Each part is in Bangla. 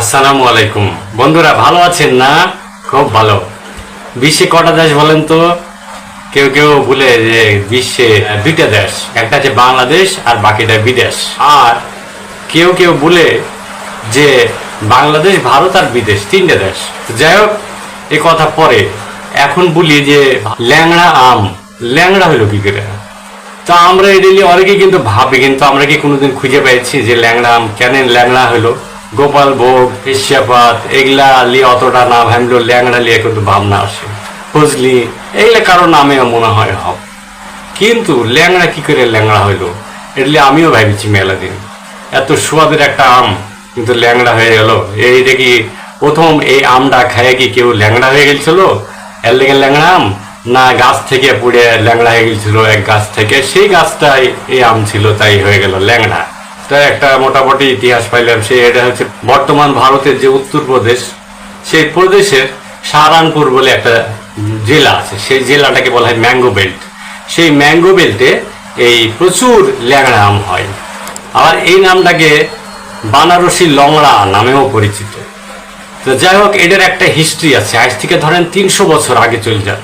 আসসালামু আলাইকুম বন্ধুরা, ভালো আছেন না? খুব ভালো। বিশ্বে কটা দেশ বলেন তো? কেউ কেউ বলে যে বিশ্বে দুইটা দেশ, একটা হচ্ছে বাংলাদেশ আর বাকিটা বিদেশ। আর কেউ কেউ বলে যে বাংলাদেশ, ভারত আর বিদেশ, তিনটা দেশ। যাই হোক, এ কথা পরে। এখন বলি যে ল্যাংড়া আম, ল্যাংড়া হইলো কি করে? তো আমরা এটা নিয়ে অনেকে কিন্তু ভাবি, কিন্তু আমরা কি কোনোদিন খুঁজে পেয়েছি যে ল্যাংড়া আম কেন ল্যাংড়া হলো? গোপাল ভোগ, এশিয়াপাত, এগুলা নিয়ে অতটা না ভাবলেও ল্যাংড়া নিয়ে কিন্তু ভাবনা আসে। ফজলি, এগুলা কারো নামে মনে হয় হবে, কিন্তু ল্যাংড়া কি করে ল্যাংড়া হইলো এটা আমিও ভাবছি মেলা দিন। এত সুয়াদের একটা আম কিন্তু ল্যাংড়া হয়ে গেল। এইটা কি প্রথম এই আমটা খাইয়ে কি কেউ ল্যাংড়া হয়ে গেছিল? এর লেগে ল্যাংড়া আম, না গাছ থেকে পুড়ে ল্যাংড়া হয়ে গেছিল এক গাছ থেকে, সেই গাছটাই এই আম ছিল, তাই হয়ে গেল ল্যাংড়া। তাই একটা মোটামুটি ইতিহাস পাইলাম। সে এটা হচ্ছে বর্তমান ভারতের যে উত্তরপ্রদেশ, সেই প্রদেশের সাহারানপুর বলে একটা জেলা আছে, সেই জেলাটাকে বলা হয় ম্যাঙ্গো বেল্ট। সেই ম্যাঙ্গো বেল্টে এই প্রচুর ল্যাংড়া আম হয়। আবার এই নামটাকে বানারসি লংড়া নামেও পরিচিত। তো যাই হোক, এটার একটা হিস্ট্রি আছে। আজ থেকে ধরেন 300 বছর আগে চলে যান,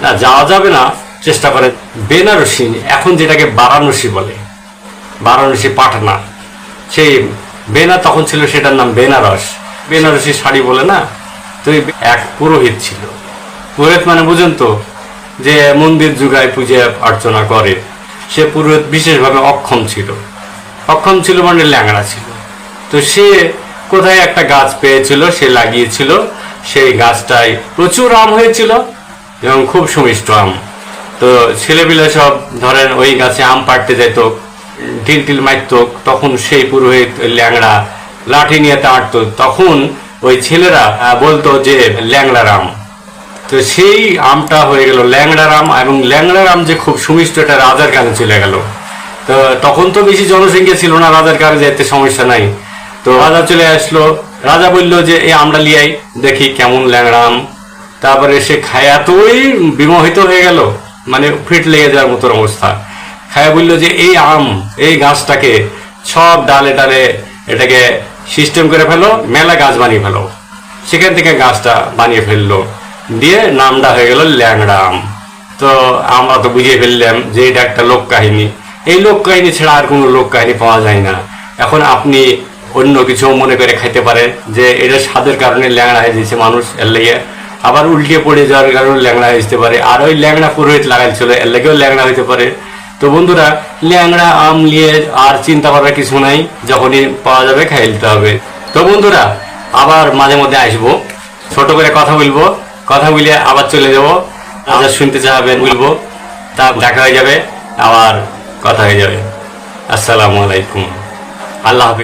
না যাওয়া যাবে না, চেষ্টা করে। বেনারসি, এখন যেটাকে বারাণসী বলে, বারাণসী পাটনা, সেই বেনা তখন ছিল, সেটার নাম বেনারস। বেনারসি শাড়ি বলে না? তো এক পুরোহিত ছিল। পুরোহিত মানে বুঝেন তো, যে মন্দির যুগায় পূজা অর্চনা করে। সে পুরোহিত বিশেষভাবে অক্ষম ছিল। অক্ষম ছিল মানে ল্যাংড়া ছিল। তো সে কোথায় একটা গাছ পেয়েছিল, সে লাগিয়েছিল। সেই গাছটায় প্রচুর আম হয়েছিল এবং খুব সুমিষ্ট আম। তো ছেলেপিলে সব ধরেন ওই গাছে আম পাড়তে যেত, ঢিল টিল মারত। তখন সেই পুরোহিত ল্যাংড়া লাঠি নিয়ে তাড়তো। তখন ওই ছেলেরা বলতো যে ল্যাংড়ার আম। তো সেই আমটা হয়ে গেল ল্যাংড়ার আম। এবং ল্যাংড়ার আম যে খুব সুমিষ্ট, এটা রাজার কানে চলে গেল। তো তখন তো বেশি জনসংখ্যা ছিল না, রাজার কানে যেতে সমস্যা নাই। তো রাজা চলে আসলো। রাজা বললো যে এই আমটা লিয়াই, দেখি কেমন ল্যাংড়া আম। তারপরে সে খায় এতই বিমোহিত হয়ে গেল, মানে ফিট লেগে যাওয়ার মতো অবস্থা। খায়া বললো যে এই আম, এই গাছটাকে সব ডালে ডালে এটাকে সিস্টেম করে ফেলো, মেলা গাছ বানিয়ে ফেলো। সেখান থেকে গাছটা বানিয়ে ফেললো, দিয়ে নামটা হয়ে গেল ল্যাংড়া আম। তো আমরা তো বুঝিয়ে ফেললাম যে এটা একটা লোক কাহিনী। এই লোক কাহিনী ছাড়া আর কোনো লোক কাহিনী পাওয়া যায় না। এখন আপনি অন্য কিছু মনে করে খাইতে পারেন যে এটা স্বাদের কারণে ল্যাংড়া হয়ে যাচ্ছে মানুষ, এর লেগে। আবার উল্টে পড়ে যাওয়ার কারণে ল্যাংড়া হয়ে যেতে পারে। আর ওই ল্যাংড়া পুরোহিত লাগাইছিল, এর লেগেও ল্যাংড়া হইতে পারে। তো বন্ধুরা, ল্যাংড়া আম নিয়ে আর চিন্তা করার কিছু নাই, যখনই পাওয়া যাবে খাই নিতে হবে। তো বন্ধুরা, আবার মাঝে মধ্যে আসবো, ছোট করে কথা বলবো, কথা বলে আবার চলে যাবো। আবার শুনতে চাইবেন বলবো, তা দেখা হয়ে যাবে, আবার কথা হয়ে যাবে। আসসালামু আলাইকুম, আল্লাহ হাফিজ।